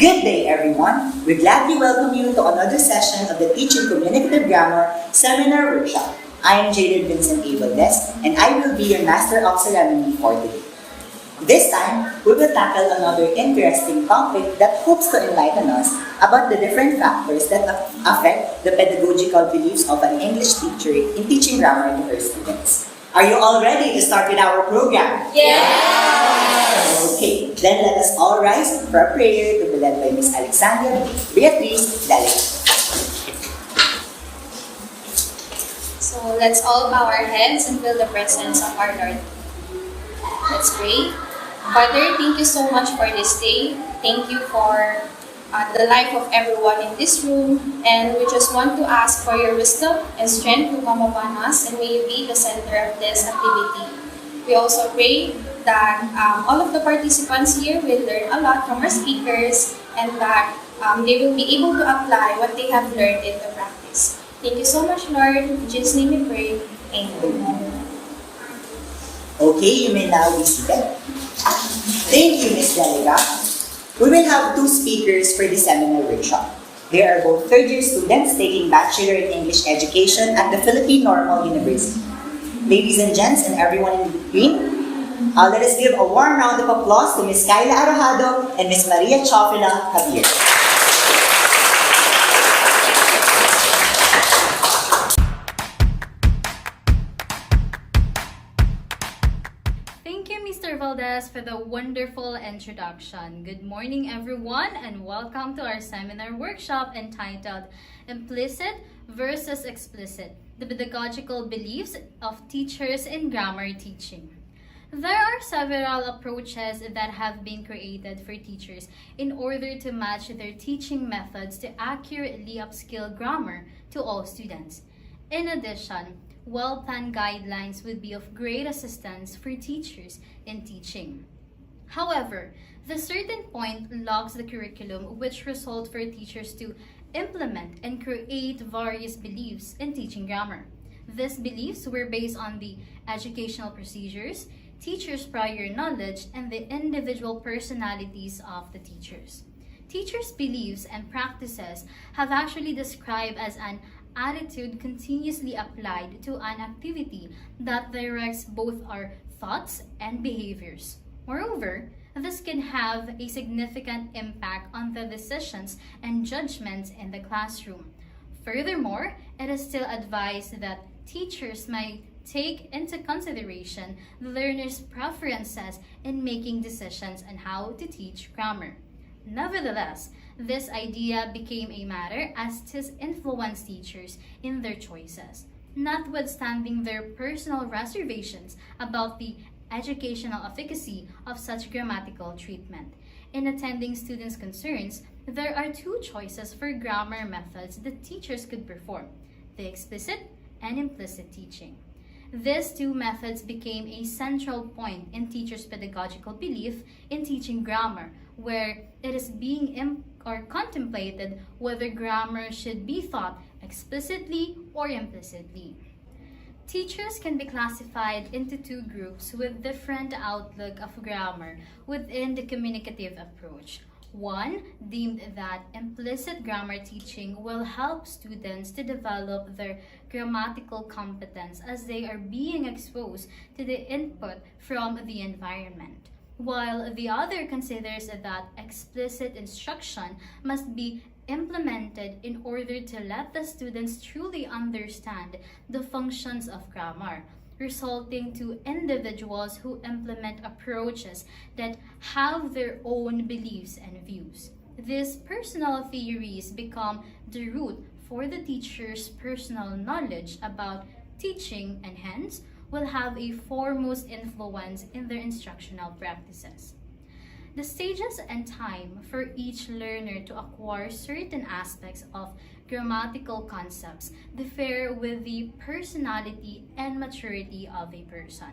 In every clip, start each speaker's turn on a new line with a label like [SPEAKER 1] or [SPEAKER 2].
[SPEAKER 1] Good day, everyone. We gladly welcome you to another session of the Teaching Communicative Grammar Seminar Workshop. I am Jaded Vincent A. Valdez, and I will be your Master of Ceremony for today. This time, we will tackle another interesting topic that hopes to enlighten us about the different factors that affect the pedagogical beliefs of an English teacher in teaching grammar to her students. Are you all ready to start with our program?
[SPEAKER 2] Yes!
[SPEAKER 1] Okay, then let us all rise for a prayer to be led by Miss Alexandra Beatriz Dalit.
[SPEAKER 2] So let's all bow our heads and feel the presence of our Lord. Let's pray. Father, thank you so much for this day. Thank you for the life of everyone in this room. And we just want to ask for your wisdom and strength to come upon us, and may you be the center of this activity. We also pray that all of the participants here will learn a lot from our speakers, and that they will be able to apply what they have learned into practice. Thank you so much, Lord. In Jesus' name we pray. Amen.
[SPEAKER 1] Okay, you may now be seated. Thank you, Ms. Daliga. We will have two speakers for the seminar workshop. They are both third-year students taking Bachelor in English Education at the Philippine Normal University. Ladies and gents and everyone in between, let us give a warm round of applause to Ms. Kyla Arojado and Ms. Maria Chofila Javier.
[SPEAKER 3] Thank you, Mr. Valdez, for the wonderful introduction. Good morning, everyone, and welcome to our seminar workshop entitled Implicit versus Explicit: The Pedagogical Beliefs of Teachers in Grammar Teaching. There are several approaches that have been created for teachers in order to match their teaching methods to accurately upskill grammar to all students. In addition, well-planned guidelines would be of great assistance for teachers in teaching. However, the certain point lacks the curriculum, which result for teachers to implement and create various beliefs in teaching grammar. These beliefs were based on the educational procedures, teachers' prior knowledge, and the individual personalities of the teachers. Teachers' beliefs and practices have actually described as an attitude continuously applied to an activity that directs both our thoughts and behaviors. Moreover, this can have a significant impact on the decisions and judgments in the classroom. Furthermore, it is still advised that teachers might take into consideration the learner's preferences in making decisions on how to teach grammar. Nevertheless, this idea became a matter as to influence teachers in their choices, notwithstanding their personal reservations about the educational efficacy of such grammatical treatment. In attending students' concerns, there are two choices for grammar methods that teachers could perform: the explicit and implicit teaching. These two methods became a central point in teachers' pedagogical belief in teaching grammar, where it is being contemplated whether grammar should be taught explicitly or implicitly. Teachers can be classified into two groups with different outlook of grammar within the communicative approach. One deemed that implicit grammar teaching will help students to develop their grammatical competence as they are being exposed to the input from the environment, while the other considers that explicit instruction must be implemented in order to let the students truly understand the functions of grammar, resulting to individuals who implement approaches that have their own beliefs and views. These personal theories become the root for the teacher's personal knowledge about teaching, and hence will have a foremost influence in their instructional practices. The stages and time for each learner to acquire certain aspects of grammatical concepts differ with the personality and maturity of a person.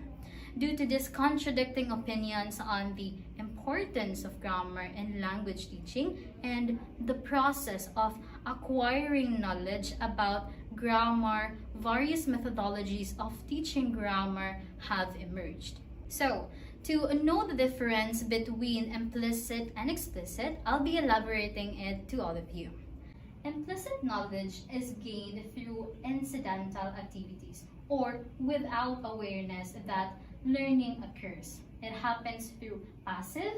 [SPEAKER 3] Due to these contradicting opinions on the importance of grammar in language teaching and the process of acquiring knowledge about grammar, various methodologies of teaching grammar have emerged. So, To know the difference between implicit and explicit, I'll be elaborating it to all of you. Implicit knowledge is gained through incidental activities or without awareness that learning occurs. It happens through passive,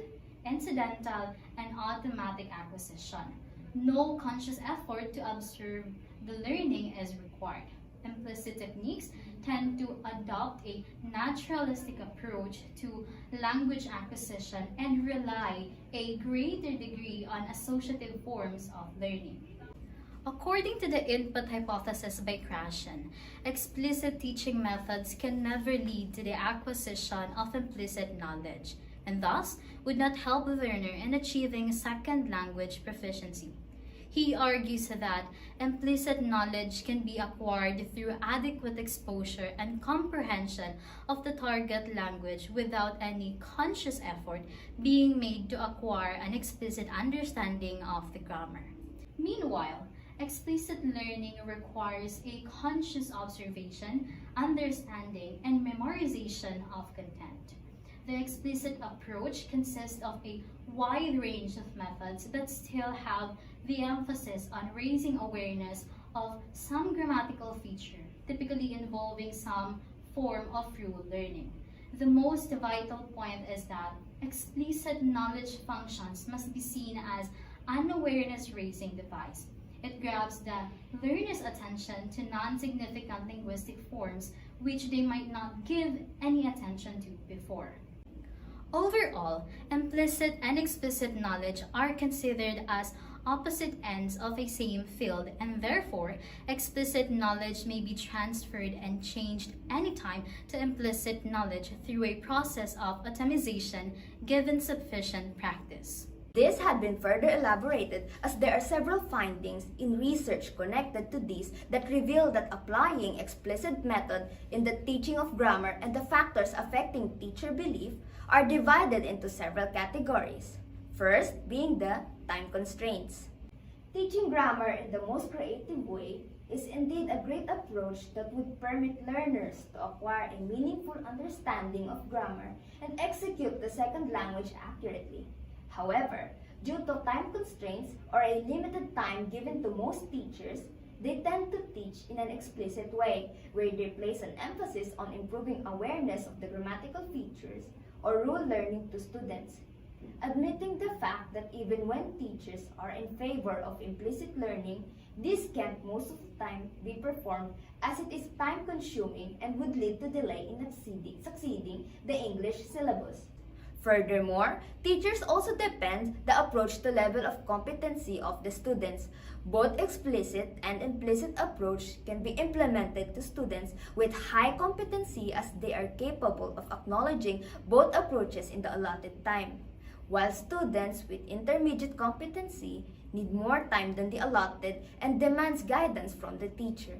[SPEAKER 3] incidental, and automatic acquisition. No conscious effort to observe the learning is required. Implicit techniques tend to adopt a naturalistic approach to language acquisition and rely a greater degree on associative forms of learning. According to the input hypothesis by Krashen, explicit teaching methods can never lead to the acquisition of implicit knowledge, and thus would not help the learner in achieving second language proficiency. He argues that implicit knowledge can be acquired through adequate exposure and comprehension of the target language without any conscious effort being made to acquire an explicit understanding of the grammar. Meanwhile, explicit learning requires a conscious observation, understanding, and memorization of content. The explicit approach consists of a wide range of methods that still have the emphasis on raising awareness of some grammatical feature, typically involving some form of rule learning. The most vital point is that explicit knowledge functions must be seen as an awareness-raising device. It grabs the learner's attention to non-significant linguistic forms which they might not give any attention to before. Overall, implicit and explicit knowledge are considered as opposite ends of a same field, and therefore, explicit knowledge may be transferred and changed anytime to implicit knowledge through a process of atomization given sufficient practice.
[SPEAKER 4] This had been further elaborated as there are several findings in research connected to these that reveal that applying explicit method in the teaching of grammar and the factors affecting teacher belief are divided into several categories. First being the time constraints. Teaching grammar in the most creative way is indeed a great approach that would permit learners to acquire a meaningful understanding of grammar and execute the second language accurately. However, due to time constraints or a limited time given to most teachers, they tend to teach in an explicit way, where they place an emphasis on improving awareness of the grammatical features or rule learning to students. Admitting the fact that even when teachers are in favor of implicit learning, this can't most of the time be performed as it is time-consuming and would lead to delay in succeeding the English syllabus. Furthermore, teachers also depend the approach to level of competency of the students. Both explicit and implicit approach can be implemented to students with high competency as they are capable of acknowledging both approaches in the allotted time, while students with intermediate competency need more time than the allotted and demands guidance from the teacher.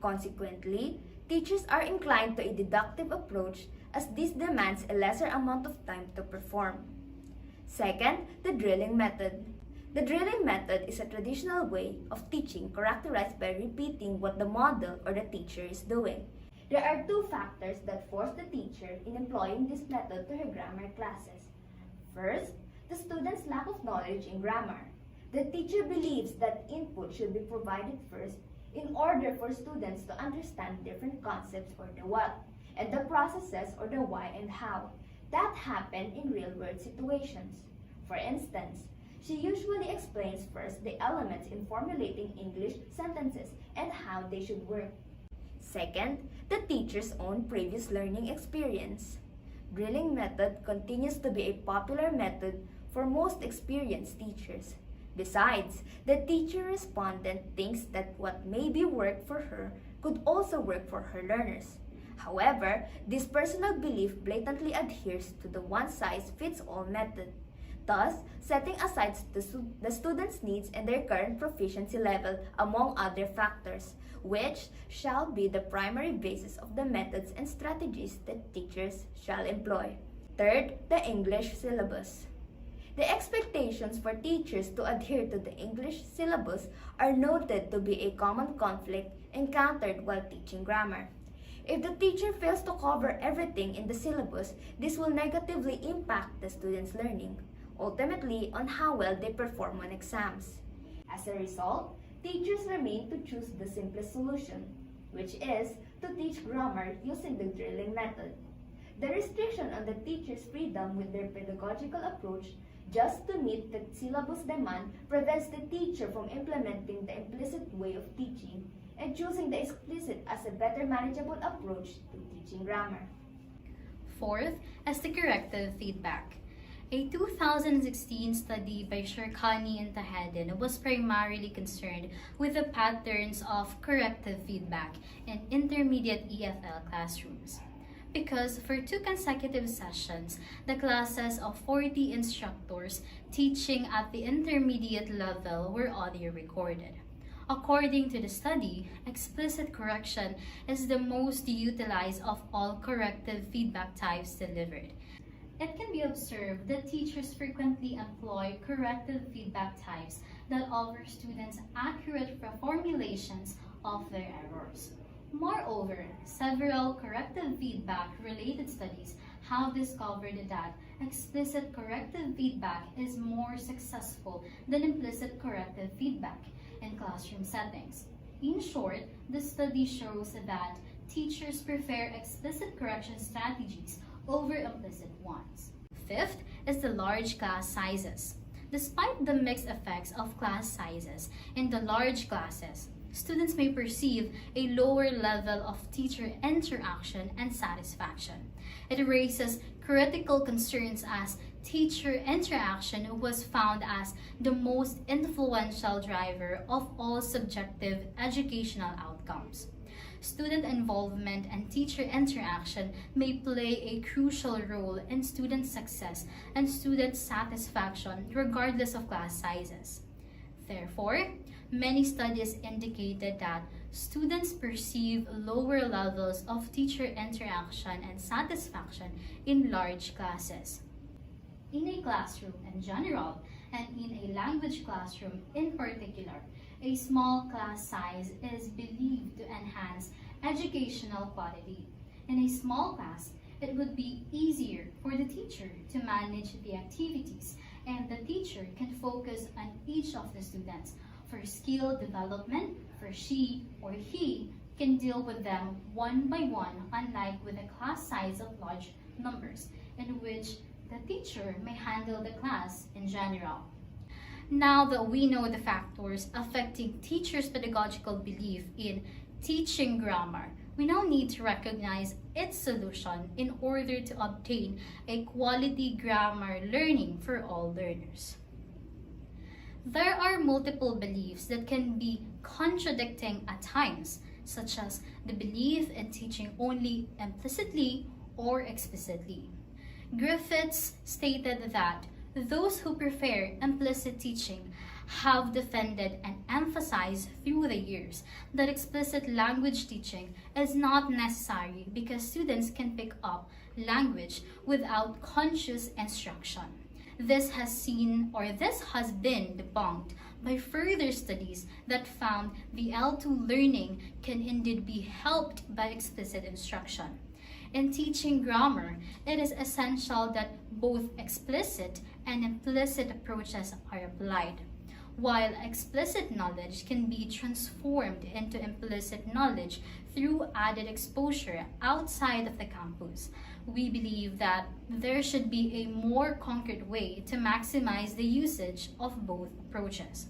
[SPEAKER 4] Consequently, teachers are inclined to a deductive approach as this demands a lesser amount of time to perform. Second, the drilling method. The drilling method is a traditional way of teaching characterized by repeating what the model or the teacher is doing. There are two factors that force the teacher in employing this method to her grammar classes. First, the student's lack of knowledge in grammar. The teacher believes that input should be provided first in order for students to understand different concepts or the what, and the processes or the why and how that happen in real-world situations. For instance, she usually explains first the elements in formulating English sentences and how they should work. Second, the teacher's own previous learning experience. Drilling method continues to be a popular method for most experienced teachers. Besides, the teacher respondent thinks that what maybe worked for her could also work for her learners. However, this personal belief blatantly adheres to the one-size-fits-all method, thus setting aside the student's needs and their current proficiency level among other factors, which shall be the primary basis of the methods and strategies that teachers shall employ. Third, the English syllabus. The expectations for teachers to adhere to the English syllabus are noted to be a common conflict encountered while teaching grammar. If the teacher fails to cover everything in the syllabus, this will negatively impact the students' learning, ultimately on how well they perform on exams. As a result, teachers remain to choose the simplest solution, which is to teach grammar using the drilling method. The restriction on the teacher's freedom with their pedagogical approach just to meet the syllabus demand prevents the teacher from implementing the implicit way of teaching and choosing the explicit as a better manageable approach to teaching grammar.
[SPEAKER 3] Fourth is the corrective feedback. A 2016 study by Shirkani and Tahedin was primarily concerned with the patterns of corrective feedback in intermediate EFL classrooms. Because for 2 consecutive sessions, the classes of 40 instructors teaching at the intermediate level were audio recorded. According to the study, explicit correction is the most utilized of all corrective feedback types delivered. It can be observed that teachers frequently employ corrective feedback types that offer students accurate formulations of their errors. Moreover, several corrective feedback-related studies have discovered that explicit corrective feedback is more successful than implicit corrective feedback in classroom settings. In short, the study shows that teachers prefer explicit correction strategies over implicit ones. Fifth is the large class sizes. Despite the mixed effects of class sizes in the large classes, students may perceive a lower level of teacher interaction and satisfaction. It raises critical concerns as teacher interaction was found as the most influential driver of all subjective educational outcomes. Student involvement and teacher interaction may play a crucial role in student success and student satisfaction regardless of class sizes. Therefore, many studies indicated that students perceive lower levels of teacher interaction and satisfaction in large classes. In a classroom in general, and in a language classroom in particular, a small class size is believed to enhance educational quality. In a small class, it would be easier for the teacher to manage the activities, and the teacher can focus on each of the students for skill development, for she or he can deal with them one by one, unlike with a class size of large numbers, in which the teacher may handle the class in general. Now that we know the factors affecting teachers' pedagogical belief in teaching grammar, we now need to recognize its solution in order to obtain a quality grammar learning for all learners. There are multiple beliefs that can be contradicting at times, such as the belief in teaching only implicitly or explicitly. Griffiths stated that those who prefer implicit teaching have defended and emphasized through the years that explicit language teaching is not necessary because students can pick up language without conscious instruction. This has been debunked by further studies that found the L2 learning can indeed be helped by explicit instruction. In teaching grammar, it is essential that both explicit and implicit approaches are applied. While explicit knowledge can be transformed into implicit knowledge through added exposure outside of the campus, we believe that there should be a more concrete way to maximize the usage of both approaches.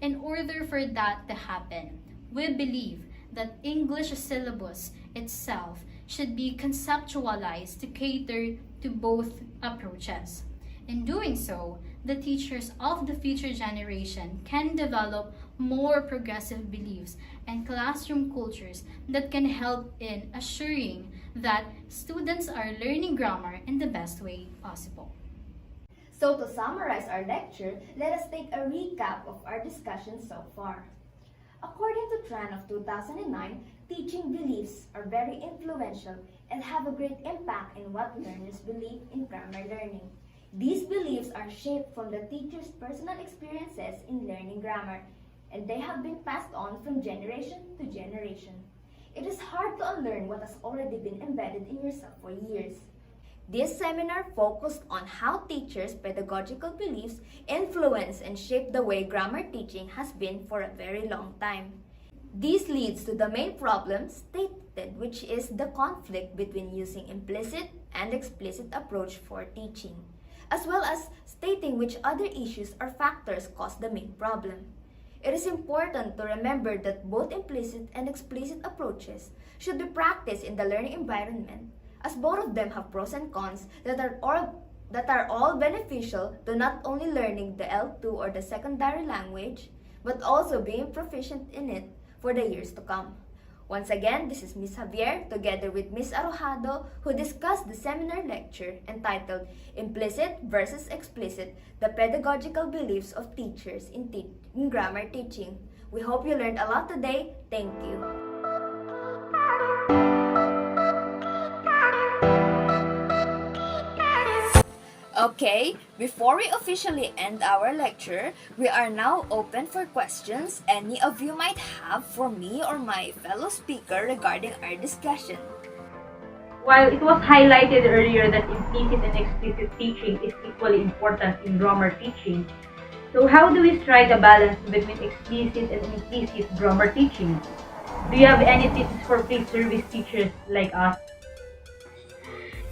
[SPEAKER 3] In order for that to happen, we believe that English syllabus itself should be conceptualized to cater to both approaches. In doing so, the teachers of the future generation can develop more progressive beliefs and classroom cultures that can help in assuring that students are learning grammar in the best way possible.
[SPEAKER 4] So to summarize our lecture, let us take a recap of our discussion so far. According to Tran of 2009, teaching beliefs are very influential and have a great impact in what learners believe in grammar learning. These beliefs are shaped from the teacher's personal experiences in learning grammar, and they have been passed on from generation to generation. It is hard to unlearn what has already been embedded in yourself for years. This seminar focused on how teachers' pedagogical beliefs influence and shape the way grammar teaching has been for a very long time. This leads to the main problem stated, which is the conflict between using implicit and explicit approach for teaching, as well as stating which other issues or factors cause the main problem. It is important to remember that both implicit and explicit approaches should be practiced in the learning environment, as both of them have pros and cons that are all beneficial to not only learning the L2 or the secondary language, but also being proficient in it for the years to come. Once again, this is Ms. Javier together with Ms. Arojado, who discussed the seminar lecture entitled Implicit versus Explicit, the Pedagogical Beliefs of Teachers in Grammar Teaching. We hope you learned a lot today. Thank you. Okay, before we officially end our lecture, we are now open for questions any of you might have for me or my fellow speaker regarding our discussion.
[SPEAKER 5] While it was highlighted earlier that implicit and explicit teaching is equally important in grammar teaching, so how do we strike a balance between explicit and implicit grammar teaching? Do you have any tips for pre-service teachers like us?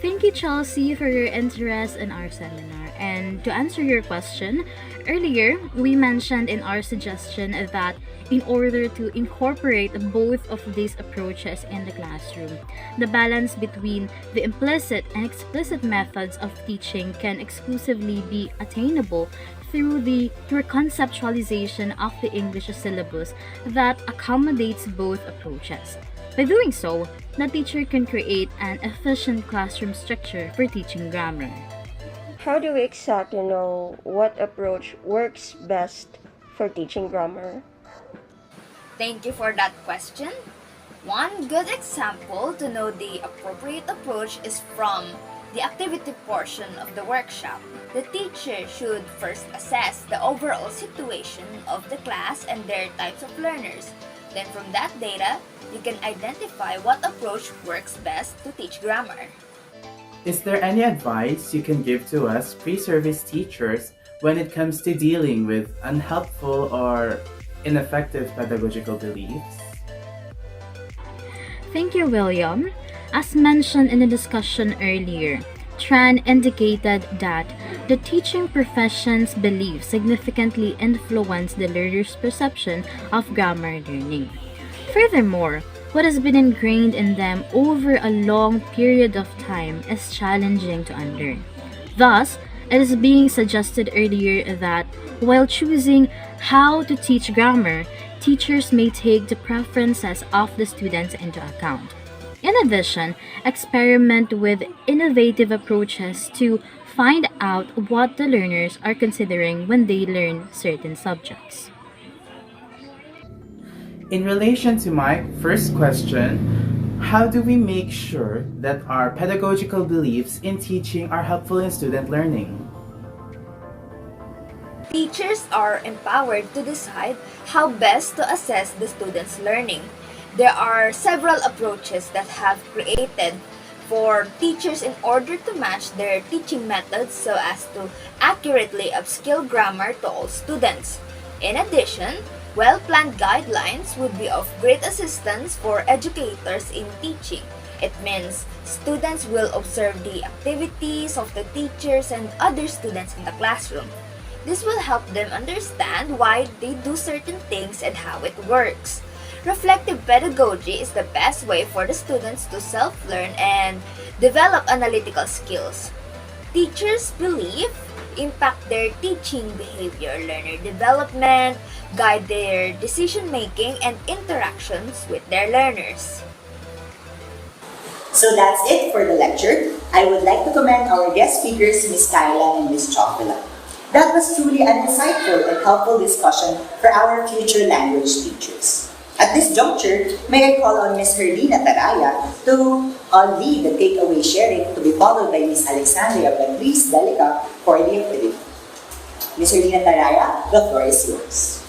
[SPEAKER 3] Thank you, Chelsea, for your interest in our seminar. And to answer your question, earlier we mentioned in our suggestion that in order to incorporate both of these approaches in the classroom, the balance between the implicit and explicit methods of teaching can exclusively be attainable through conceptualization of the English syllabus that accommodates both approaches. By doing so, the teacher can create an efficient classroom structure for teaching grammar.
[SPEAKER 6] How do we exactly know what approach works best for teaching grammar?
[SPEAKER 4] Thank you for that question. One good example to know the appropriate approach is from the activity portion of the workshop. The teacher should first assess the overall situation of the class and their types of learners. Then from that data, you can identify what approach works best to teach grammar.
[SPEAKER 7] Is there any advice you can give to us pre-service teachers when it comes to dealing with unhelpful or ineffective pedagogical beliefs?
[SPEAKER 3] Thank you, William. As mentioned in the discussion earlier, Tran indicated that the teaching profession's beliefs significantly influence the learner's perception of grammar learning. Furthermore, what has been ingrained in them over a long period of time is challenging to unlearn. Thus, it is being suggested earlier that while choosing how to teach grammar, teachers may take the preferences of the students into account. In addition, experiment with innovative approaches to find out what the learners are considering when they learn certain subjects.
[SPEAKER 7] In relation to my first question, how do we make sure that our pedagogical beliefs in teaching are helpful in student learning?
[SPEAKER 4] Teachers are empowered to decide how best to assess the students' learning. There are several approaches that have created for teachers in order to match their teaching methods so as to accurately upskill grammar to all students. In addition, well-planned guidelines would be of great assistance for educators in teaching. It means students will observe the activities of the teachers and other students in the classroom. This will help them understand why they do certain things and how it works. Reflective pedagogy is the best way for the students to self-learn and develop analytical skills. Teachers' belief impact their teaching behavior, learner development, guide their decision-making, and interactions with their learners.
[SPEAKER 1] So that's it for the lecture. I would like to commend our guest speakers, Ms. Kyla and Ms. Chocula. That was truly an insightful and helpful discussion for our future language teachers. At this juncture, may I call on Ms. Herlina Taraya to lead the takeaway sharing, to be followed by Ms. Alexandria Beatriz Delica for the activity. Ms. Herlina Taraya, the floor is yours.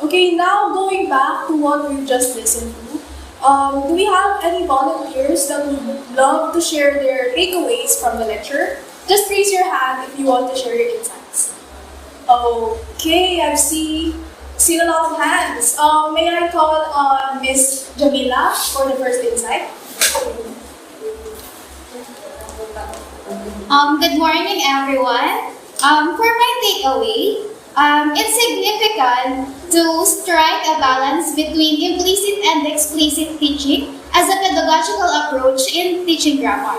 [SPEAKER 8] Okay, now going back to what we've just listened to, do we have any volunteers that would love to share their takeaways from the lecture? Just raise your hand if you want to share your insights. Okay, seen a lot of hands. May I call on Miss Jamila for the first insight?
[SPEAKER 2] Good morning, everyone. For my takeaway, it's significant to strike a balance between implicit and explicit teaching as a pedagogical approach in teaching grammar.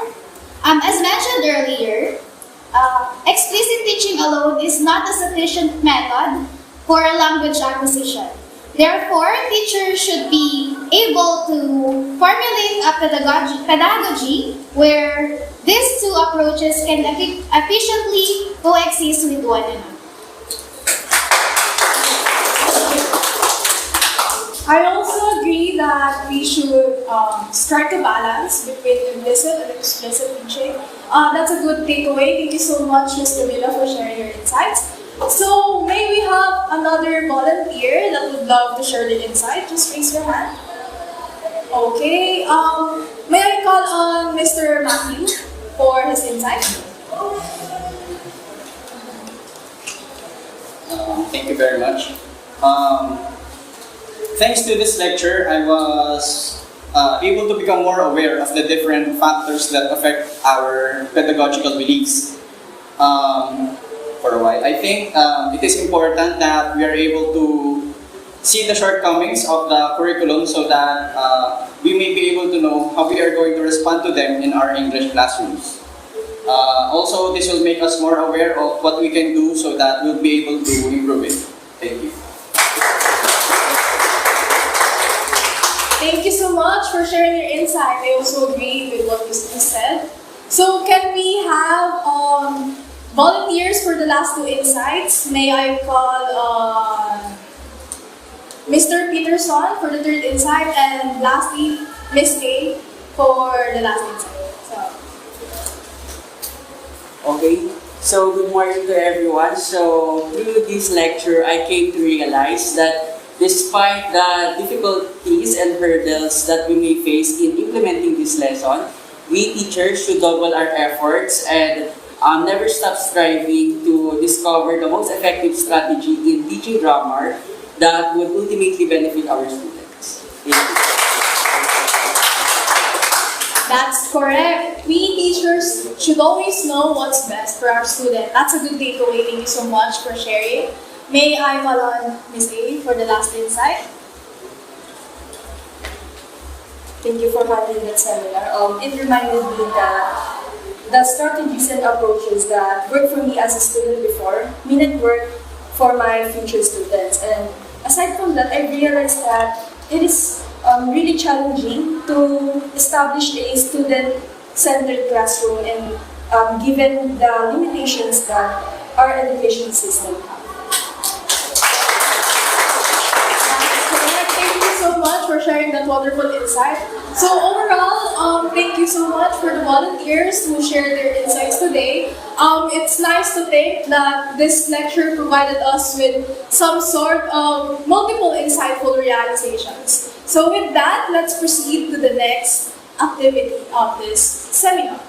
[SPEAKER 2] As mentioned earlier, explicit teaching alone is not a sufficient method for language acquisition. Therefore, teachers should be able to formulate a pedagogy where these two approaches can efficiently coexist with one another.
[SPEAKER 8] I also agree that we should strike a balance between implicit and explicit teaching. That's a good takeaway. Thank you so much, Ms. Camila, for sharing your insights. So, may we have another volunteer that would love to share the insight? Just raise your hand. Okay. May I call on Mr. Matthew for his insight?
[SPEAKER 9] Thank you very much. Thanks to this lecture, I was able to become more aware of the different factors that affect our pedagogical beliefs. For a while, I think it is important that we are able to see the shortcomings of the curriculum so that we may be able to know how we are going to respond to them in our English classrooms. Also, this will make us more aware of what we can do so that we'll be able to improve it. Thank you.
[SPEAKER 8] Thank you so much for sharing your insight. I also agree with what you said. So, can we have volunteers for the last two insights? May I call Mr. Peterson for the third insight, and lastly, Miss A for the last insight.
[SPEAKER 10] Okay, so good morning to everyone. So through this lecture, I came to realize that despite the difficulties and hurdles that we may face in implementing this lesson, we teachers should double our efforts and never stop striving to discover the most effective strategy in teaching grammar that would ultimately benefit our students. Thank you.
[SPEAKER 8] That's correct. We teachers should always know what's best for our student. That's a good takeaway. Thank you so much for sharing. May I call on Ms. A for the last insight?
[SPEAKER 11] Thank you for having that seminar. It reminded me that the strategies and approaches that worked for me as a student before may not work for my future students. And aside from that, I realized that it is really challenging to establish a student-centered classroom and given the limitations that our education system has.
[SPEAKER 8] Thank you so much for sharing that wonderful insight. So overall, thank you so much for the volunteers who shared their insights today. It's nice to think that this lecture provided us with some sort of multiple insightful realizations. So with that, let's proceed to the next activity of this seminar.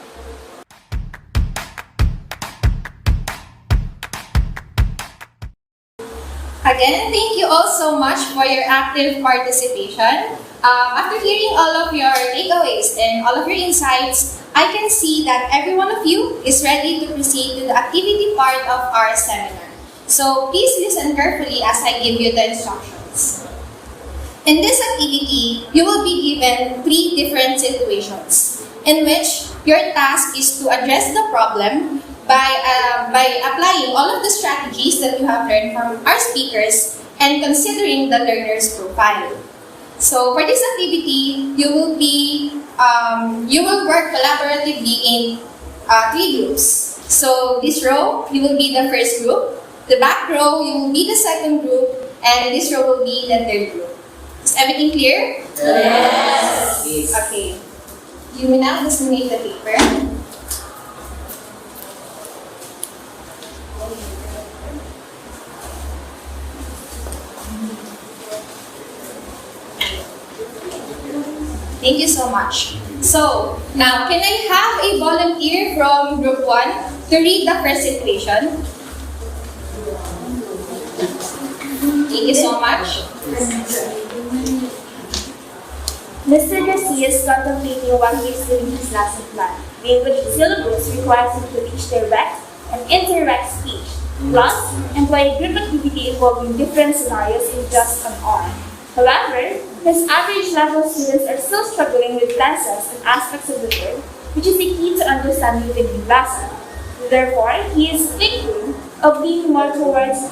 [SPEAKER 2] Again, thank you all so much for your active participation. After hearing all of your takeaways and all of your insights, I can see that every one of you is ready to proceed to the activity part of our seminar. So please listen carefully as I give you the instructions. In this activity, you will be given 3 different situations in which your task is to address the problem by applying all of the strategies that you have learned from our speakers and considering the learner's profile. So for this activity, you will work collaboratively in 3 groups. So this row, you will be the first group. The back row, you will be the second group, and this row will be the third group. Is everything clear?
[SPEAKER 1] Yes.
[SPEAKER 2] Okay. You will now designate the paper. Thank you so much. So, now, can I have a volunteer from Group 1 to read the first situation? Thank you so much.
[SPEAKER 12] Mr. Garcia is contemplating what he is doing his lesson plan. The English syllabus requires him to teach direct and indirect speech, plus employ a group activity involving different scenarios in just an hour. However, his average level students are still struggling with tenses and aspects of the word, which is the key to understanding the new lesson. Therefore, he is thinking of leaning more towards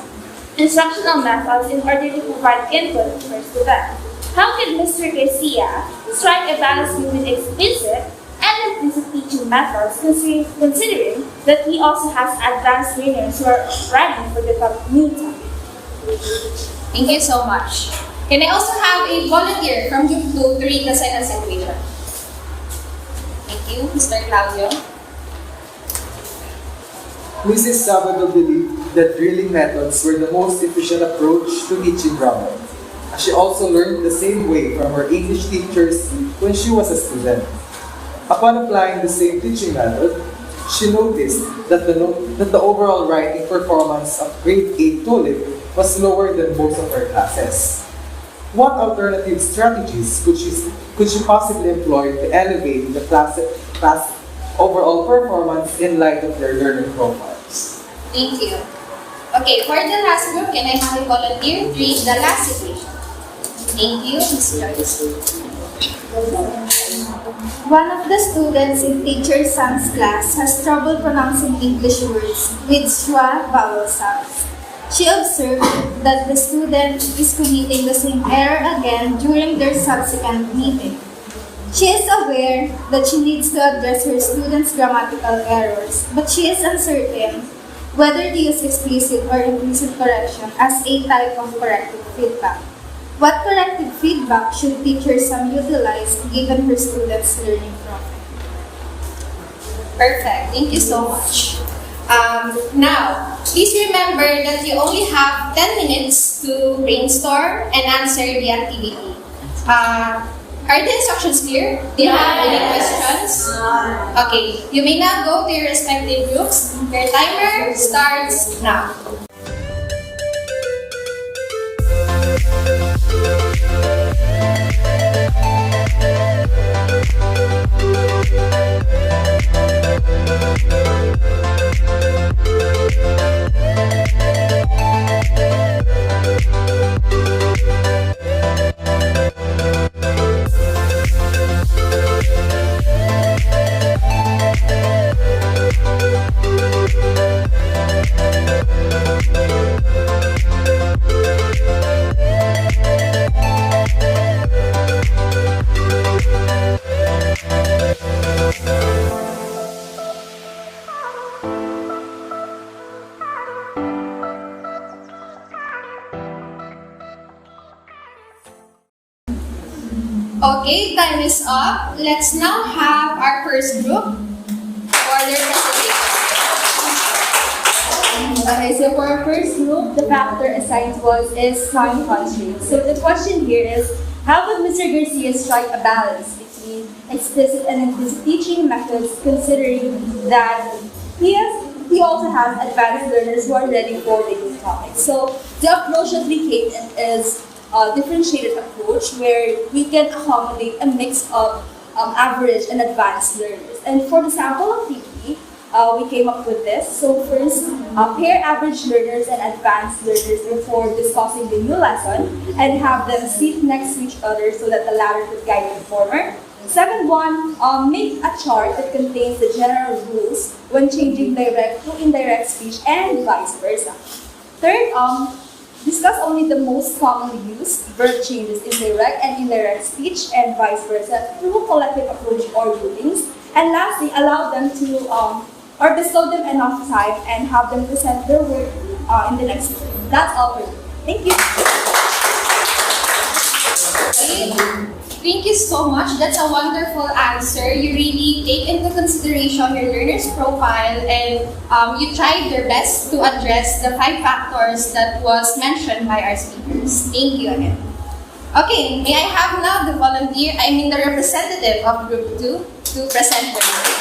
[SPEAKER 12] instructional methods in order to provide input first to them. How can Mr. Garcia strike a balance between explicit and implicit teaching methods, considering that he also has advanced learners who are ready for the new topic?
[SPEAKER 2] Thank you so much. Can I also have a volunteer from Group 2 to read the second situation? Thank you, Mr. Claudio.
[SPEAKER 13] Mrs. Sabado believed that drilling methods were the most efficient approach to teaching grammar. She also learned the same way from her English teachers when she was a student. Upon applying the same teaching method, she noticed that the overall writing performance of grade 8 TULIP was lower than most of her classes. What alternative strategies could she possibly employ to elevate the class overall performance in light of their learning profiles?
[SPEAKER 2] Thank you. Okay, for the last group, can I have a volunteer to read the last situation? Thank you, Ms. Joyce.
[SPEAKER 12] One of the students in Teacher Sam's class has trouble pronouncing English words with schwa vowel sounds. She observed that the student is committing the same error again during their subsequent meeting. She is aware that she needs to address her students' grammatical errors, but she is uncertain whether to use explicit or implicit correction as a type of corrective feedback. What corrective feedback should Teacher Sam utilize given her students' learning profile?
[SPEAKER 2] Perfect. Thank you so much. Now, please remember that you only have 10 minutes to brainstorm and answer the activity. Are the instructions clear? Do you have any questions? Okay, you may now go to your respective groups. Your timer starts now. Okay, time is up. Let's now have our first group for their presentation.
[SPEAKER 11] Okay, so for our first group, the factor assigned to us is time constraints. So the question here is, how would Mr. Garcia strike a balance between explicit and implicit teaching methods, considering that he also has advanced learners who are ready for the new topic? So the approach that we came in is a differentiated approach where we can accommodate a mix of average and advanced learners. And for the sample activity, we came up with this. So first, pair average learners and advanced learners before discussing the new lesson and have them sit next to each other so that the latter could guide the former. 7.1, make a chart that contains the general rules when changing direct to indirect speech and vice versa. Third, discuss only the most commonly used verb changes in direct and indirect speech and vice versa through collective approach or rulings. And lastly, allow them to or bestow them enough time and have them present their work in the next meeting. That's all for me. Thank you.
[SPEAKER 2] Thank you so much. That's a wonderful answer. You really take into consideration your learner's profile and you tried your best to address the 5 factors that was mentioned by our speakers. Thank you again. Okay, may I have now the the representative of Group 2 to present the group.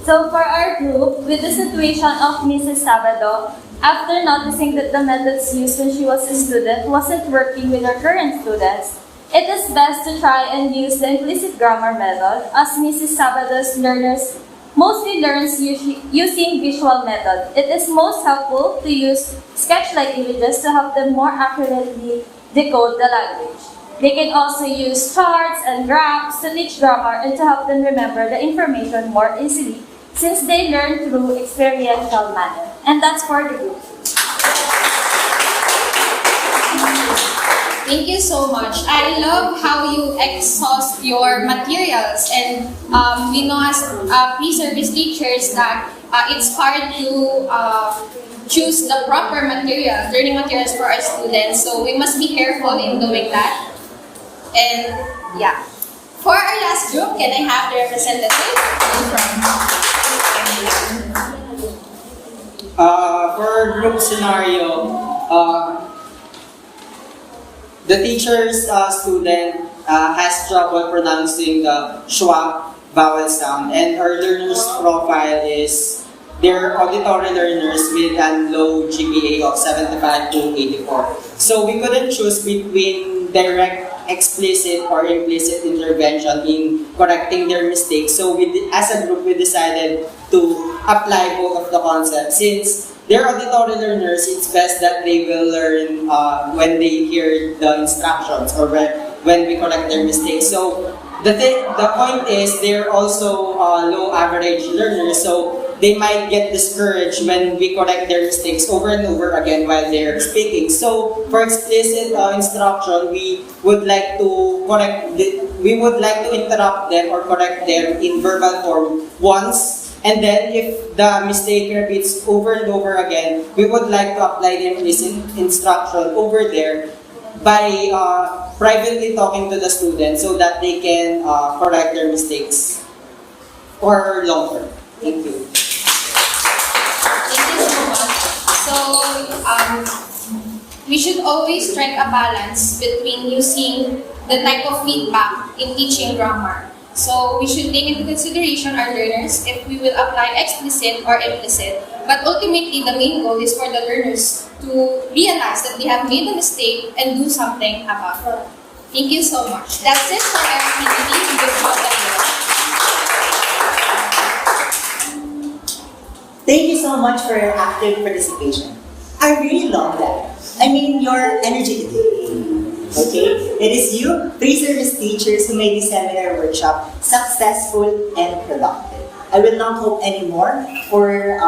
[SPEAKER 14] So for our group, with the situation of Mrs. Sabado, after noticing that the methods used when she was a student wasn't working with her current students, it is best to try and use the implicit grammar method, as Mrs. Sabado's learners mostly learns using visual method. It is most helpful to use sketch-like images to help them more accurately decode the language. They can also use charts and graphs to teach grammar and to help them remember the information more easily, since they learn through experiential manner. And that's for the group.
[SPEAKER 2] Thank you so much. I love how you exhaust your materials, and we know as pre-service teachers that it's hard to choose the proper material, learning materials for our students. So we must be careful in doing that. And yeah, for our last group, can I have the representative
[SPEAKER 9] For group scenario, the teacher's student has trouble pronouncing the schwa vowel sound, and our learner's profile is they're auditory learners with a low GPA of 75 to 84. So we couldn't choose between direct, explicit, or implicit intervention in correcting their mistakes. So as a group, we decided to apply both of the concepts. Since they're auditory learners, it's best that they will learn when they hear the instructions or when we correct their mistakes. So the point is they're also low average learners, so they might get discouraged when we correct their mistakes over and over again while they're speaking. So for explicit instruction, we would like to interrupt them or correct them in verbal form once. And then if the mistake repeats over and over again, we would like to apply the implicit instruction over there by privately talking to the student so that they can correct their mistakes for long term. Thank you.
[SPEAKER 2] Thank you so much. So, we should always strike a balance between using the type of feedback in teaching grammar. So, we should take into consideration our learners if we will apply explicit or implicit. But ultimately, the main goal is for the learners to realize that they have made a mistake and do something about it. Thank you so much. That's it for our activity. Good job, everyone.
[SPEAKER 1] Thank you so much for your active participation. I really love that. I mean, your energy today. Okay? It is you, pre-service teachers, who made the seminar workshop successful and productive. I will not hope anymore for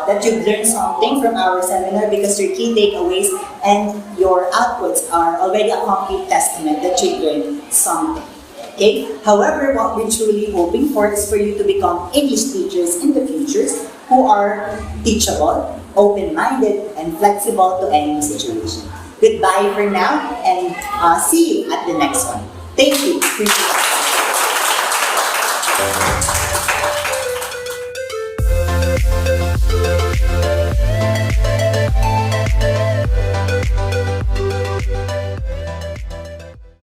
[SPEAKER 1] that you've learned something from our seminar, because your key takeaways and your outputs are already a concrete testament that you've learned something. Okay? However, what we're truly hoping for is for you to become English teachers in the future who are teachable, open-minded, and flexible to any situation. Goodbye for now, and see you at the next one. Thank you. Appreciate it.